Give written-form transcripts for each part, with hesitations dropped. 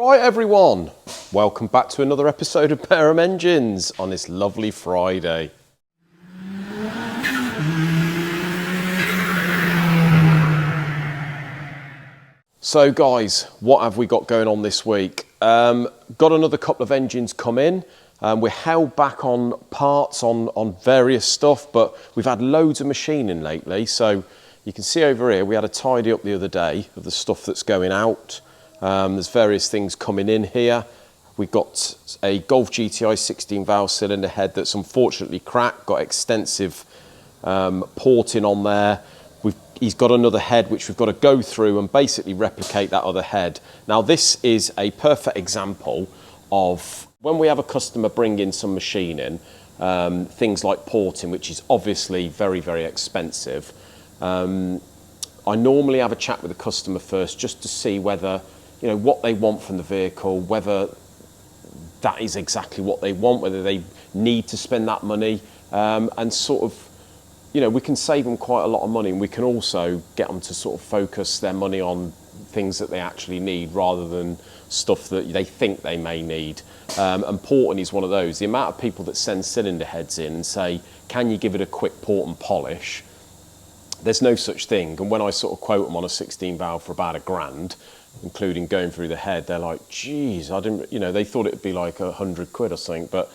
Right everyone, welcome back to another episode of Pair Engines on this lovely Friday. So guys, what have we got going on this week? Got another couple of engines come in. We're held back on parts on various stuff, but we've had loads of machining lately. So you can see over here, we had a tidy up the other day of the stuff that's going out. There's various things coming in here. We've got a Golf GTI 16 valve cylinder head that's unfortunately cracked, got extensive porting on there. He's got another head which we've got to go through and basically replicate that other head. Now this is a perfect example of when we have a customer bring in some machining, things like porting, which is obviously very, very expensive. I normally have a chat with the customer first just to see whether, you know, what they want from the vehicle, whether that is exactly what they want, whether they need to spend that money, and sort of, you know, we can save them quite a lot of money, and we can also get them to sort of focus their money on things that they actually need rather than stuff that they think they may need. And porting is one of those. The amount of people that send cylinder heads in and say, can you give it a quick port and polish? There's no such thing. And when I sort of quote them on a 16 valve for about £1,000, including going through the head, they're like, geez, I didn't, you know, they thought it'd be like £100 or something. But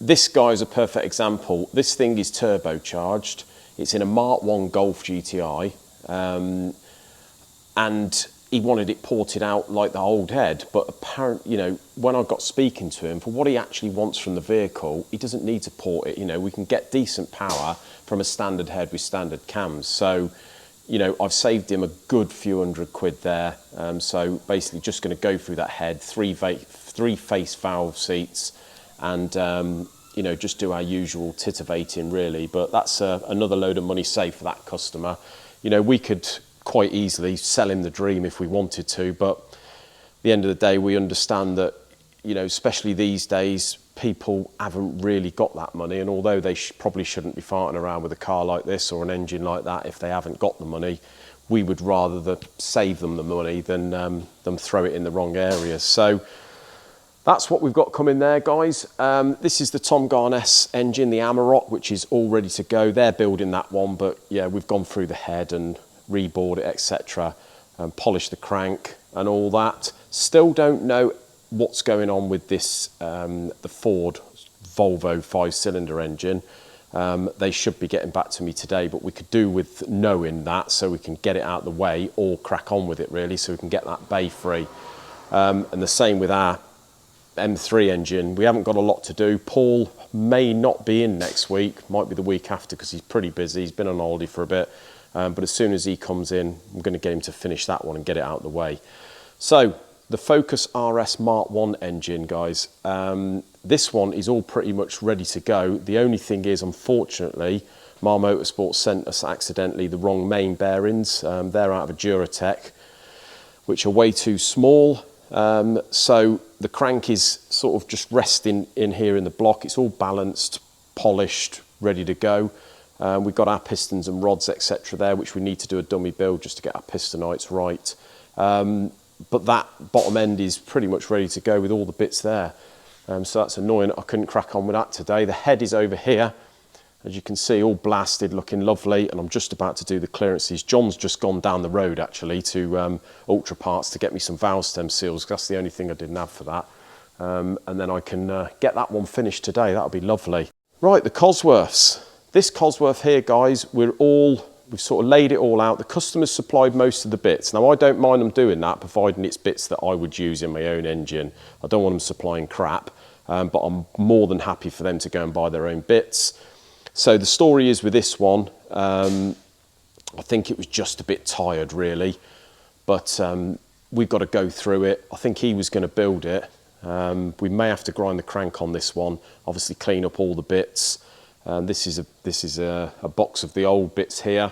this guy is a perfect example. This thing is turbocharged. It's in a Mark 1 Golf GTI. And he wanted it ported out like the old head, but apparently, you know, when I got speaking to him, for what he actually wants from the vehicle, he doesn't need to port it. You know, we can get decent power from a standard head with standard cams. So, you know, I've saved him a good few £100 there. So basically just going to go through that head, three face valve seats, and, you know, just do our usual titivating really. But that's another load of money saved for that customer. You know, we could quite easily sell him the dream if we wanted to, but at the end of the day, we understand that, you know, especially these days, people haven't really got that money, and although they probably shouldn't be farting around with a car like this or an engine like that if they haven't got the money, we would rather save them the money than them throw it in the wrong areas. So that's what we've got coming there, guys. This is the Tom Garness engine, the Amarok, which is all ready to go. They're building that one, but yeah, we've gone through the head and reboard it, etc., and polish the crank and all that. Still don't know what's going on with this, the Ford Volvo 5-cylinder engine. They should be getting back to me today, but we could do with knowing that so we can get it out of the way or crack on with it really, so we can get that bay free. And the same with our M3 engine. We haven't got a lot to do. Paul may not be in next week, might be the week after because he's pretty busy. He's been on holiday for a bit. But as soon as he comes in, I'm going to get him to finish that one and get it out of the way. So the Focus RS Mark 1 engine, guys, this one is all pretty much ready to go. The only thing is, unfortunately, Mar Motorsport sent us accidentally the wrong main bearings. They're out of a Duratec, which are way too small. So the crank is sort of just resting in here in the block. It's all balanced, polished, ready to go. We've got our pistons and rods, etc. there, which we need to do a dummy build just to get our pistonites right. But that bottom end is pretty much ready to go with all the bits there. So that's annoying. I couldn't crack on with that today. The head is over here, as you can see, all blasted, looking lovely. And I'm just about to do the clearances. John's just gone down the road, actually, to Ultra Parts to get me some valve stem seals. That's the only thing I didn't have for that. And then I can get that one finished today. That'll be lovely. Right, the Cosworths. This Cosworth here, guys, we've sort of laid it all out. The customers supplied most of the bits. Now, I don't mind them doing that, providing it's bits that I would use in my own engine. I don't want them supplying crap, but I'm more than happy for them to go and buy their own bits. So the story is with this one, I think it was just a bit tired, really, but we've got to go through it. I think he was going to build it. We may have to grind the crank on this one, obviously clean up all the bits. This is a box of the old bits here,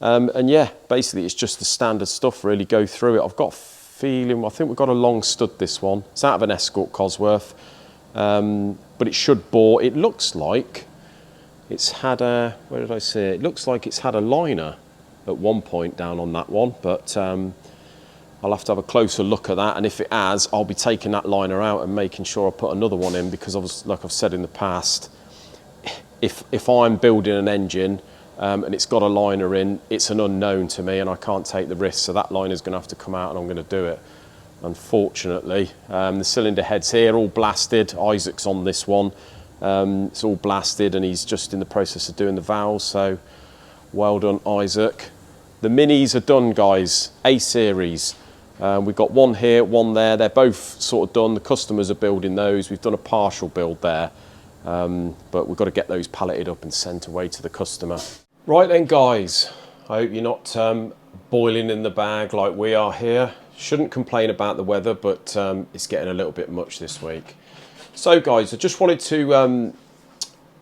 and yeah, basically it's just the standard stuff really. Go through it. I've got a feeling, I think we've got a long stud, this one. It's out of an Escort Cosworth, but it should bore. It looks like it's had a, where did I see it? It looks like it's had a liner at one point down on that one, but I'll have to have a closer look at that, and if it has, I'll be taking that liner out and making sure I put another one in, because obviously, like I've said in the past, if I'm building an engine and it's got a liner in, it's an unknown to me and I can't take the risk, so that liner's going to have to come out and I'm going to do it, unfortunately. The cylinder heads here, all blasted. Isaac's on this one. It's all blasted and he's just in the process of doing the valves, so well done, Isaac. The minis are done, guys, A-series. We've got one here, one there. They're both sort of done. The customers are building those. We've done a partial build there, but we've got to get those palleted up and sent away to the customer. Right then, guys, I hope you're not boiling in the bag like we are here. Shouldn't complain about the weather, but it's getting a little bit much this week. So, guys, I just wanted to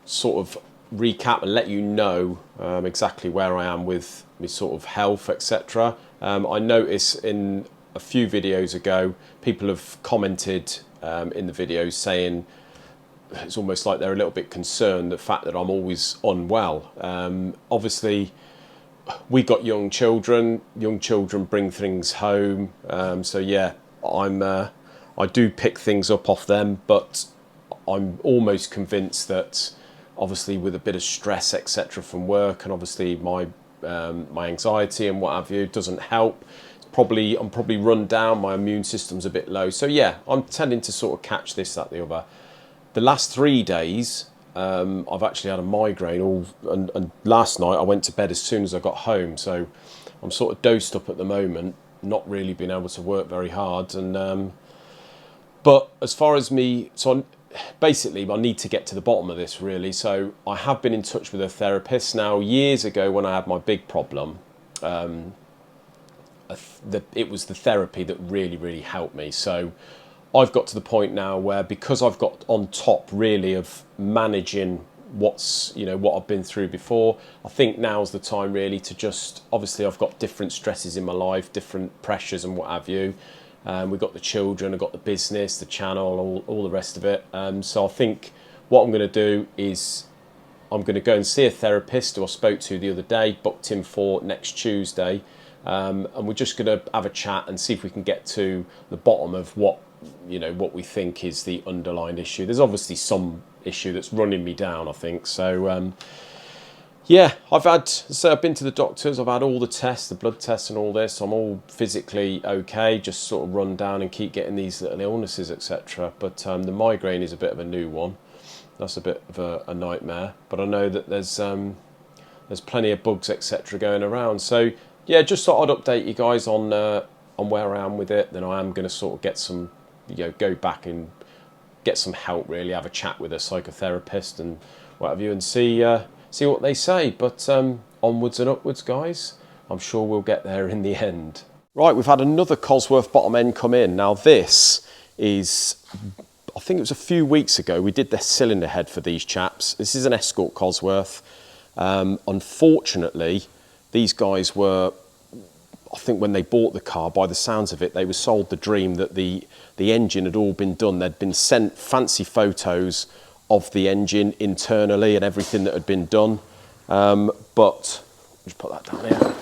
sort of recap and let you know exactly where I am with my sort of health, etc. I notice in a few videos ago, people have commented in the videos saying it's almost like they're a little bit concerned the fact that I'm always unwell. Obviously, we got young children. Young children bring things home. So yeah, I do pick things up off them, but I'm almost convinced that obviously with a bit of stress, etc. from work, and obviously my anxiety and what have you doesn't help. I'm probably run down, my immune system's a bit low. So yeah, I'm tending to sort of catch this, that, the other. The last 3 days, I've actually had a migraine and last night I went to bed as soon as I got home. So I'm sort of dosed up at the moment, not really been able to work very hard. And but as far as me, basically I need to get to the bottom of this really. So I have been in touch with a therapist. Now, years ago when I had my big problem, it was the therapy that really helped me. So I've got to the point now where, because I've got on top really of managing what I've been through before, I think now's the time really to just, obviously I've got different stresses in my life, different pressures and what have you. We've got the children, I've got the business, the channel, all the rest of it. So I think what I'm going to do is I'm going to go and see a therapist who I spoke to the other day, booked him for next Tuesday. And we're just going to have a chat and see if we can get to the bottom of what we think is the underlying issue. There's obviously some issue that's running me down, I think. So yeah, I've been to the doctors, I've had all the tests, the blood tests and all this. I'm all physically okay, just sort of run down and keep getting these little illnesses, etc. But the migraine is a bit of a new one. That's a bit of a nightmare. But I know that there's plenty of bugs, etc. going around. So yeah, just thought I'd update you guys on where I am with it. Then I am going to sort of get some, go back and get some help really, have a chat with a psychotherapist and what have you, and see what they say. But onwards and upwards, guys. I'm sure we'll get there in the end. Right, we've had another Cosworth bottom end come in. Now this is, I think it was a few weeks ago, we did the cylinder head for these chaps. This is an Escort Cosworth. Unfortunately, these guys were, I think when they bought the car, by the sounds of it, they were sold the dream that the engine had all been done. They'd been sent fancy photos of the engine internally and everything that had been done. But, just put that down here.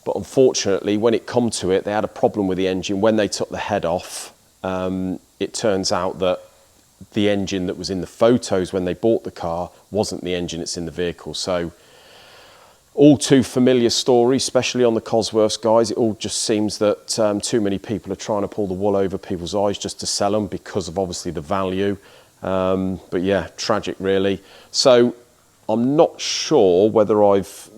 But unfortunately, when it come to it, they had a problem with the engine. When they took the head off, it turns out that the engine that was in the photos when they bought the car wasn't the engine that's in the vehicle. So, all too familiar story, especially on the Cosworths, guys. It all just seems that too many people are trying to pull the wool over people's eyes just to sell them because of obviously the value. But yeah, tragic really. So I'm not sure whether I've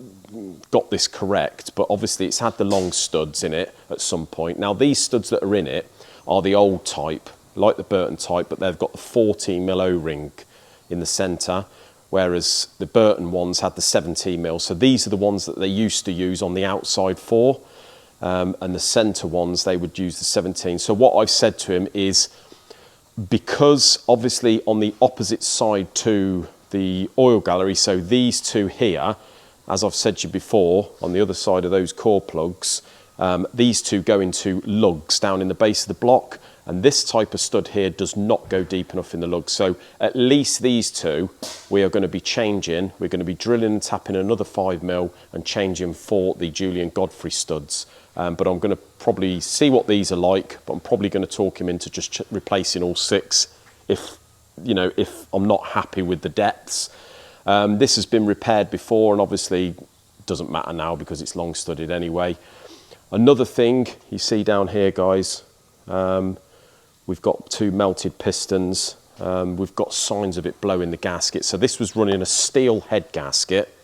got this correct, but obviously it's had the long studs in it at some point. Now these studs that are in it are the old type, like the Burton type, but they've got the 14mm O-ring in the centre, whereas the Burton ones had the 17mm. So these are the ones that they used to use on the outside for, and the centre ones, they would use the 17. So what I've said to him is, because obviously on the opposite side to the oil gallery, so these two here, as I've said to you before, on the other side of those core plugs, these two go into lugs down in the base of the block, and this type of stud here does not go deep enough in the lug. So at least these two we are going to be changing. We're going to be drilling and tapping another 5mm and changing for the Julian Godfrey studs. but I'm going to probably see what these are like, but I'm probably going to talk him into just replacing all 6 if, you know, if I'm not happy with the depths. This has been repaired before, and obviously doesn't matter now because it's long studded anyway. Another thing you see down here, guys, we've got 2 melted pistons. We've got signs of it blowing the gasket. So this was running a steel head gasket,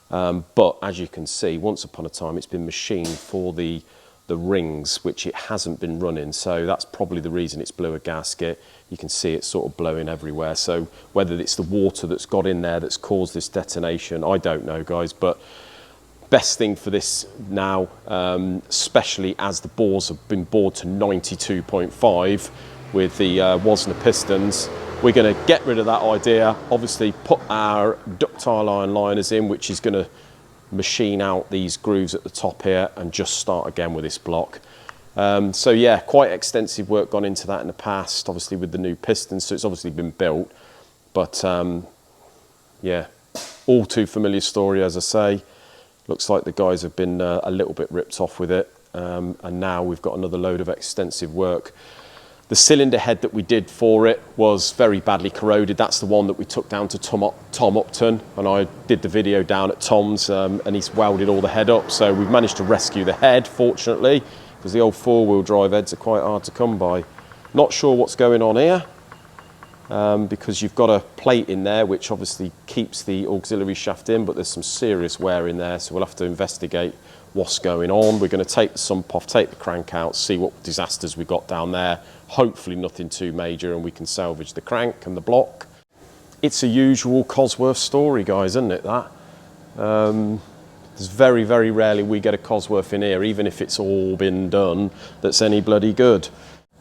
but as you can see, once upon a time it's been machined for the rings, which it hasn't been running. So that's probably the reason it's blew a gasket. You can see it sort of blowing everywhere. So whether it's the water that's got in there that's caused this detonation, I don't know, guys. But best thing for this now, especially as the bores have been bored to 92.5 with the Wasner pistons, we're going to get rid of that idea, obviously put our ductile iron liners in, which is going to machine out these grooves at the top here, and just start again with this block. So yeah, quite extensive work gone into that in the past, obviously with the new pistons, so it's obviously been built, but yeah, all too familiar story, as I say. Looks like the guys have been a little bit ripped off with it, and now we've got another load of extensive work. The cylinder head that we did for it was very badly corroded. That's the one that we took down to Tom Upton, and I did the video down at Tom's, and he's welded all the head up. So we've managed to rescue the head, fortunately, because the old 4-wheel drive heads are quite hard to come by. Not sure what's going on here, because you've got a plate in there which obviously keeps the auxiliary shaft in, but there's some serious wear in there, so we'll have to investigate what's going on. We're going to take the sump off, take the crank out, see what disasters we got down there. Hopefully nothing too major, and we can salvage the crank and the block. It's a usual Cosworth story, guys, isn't it, that? There's very, very rarely we get a Cosworth in here, even if it's all been done, that's any bloody good.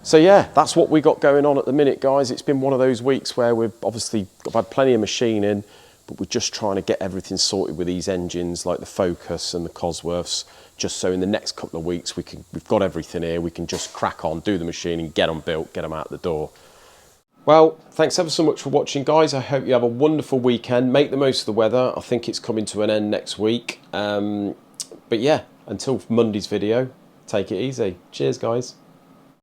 So yeah, that's what we got going on at the minute, guys. It's been one of those weeks where we've obviously had plenty of machining, but we're just trying to get everything sorted with these engines, like the Focus and the Cosworths, just so in the next couple of weeks we've got everything here, we can just crack on, do the machining, get them built, get them out the door. Well, thanks ever so much for watching, guys. I hope you have a wonderful weekend. Make the most of the weather. I think it's coming to an end next week. But yeah, until Monday's video, take it easy. Cheers, guys.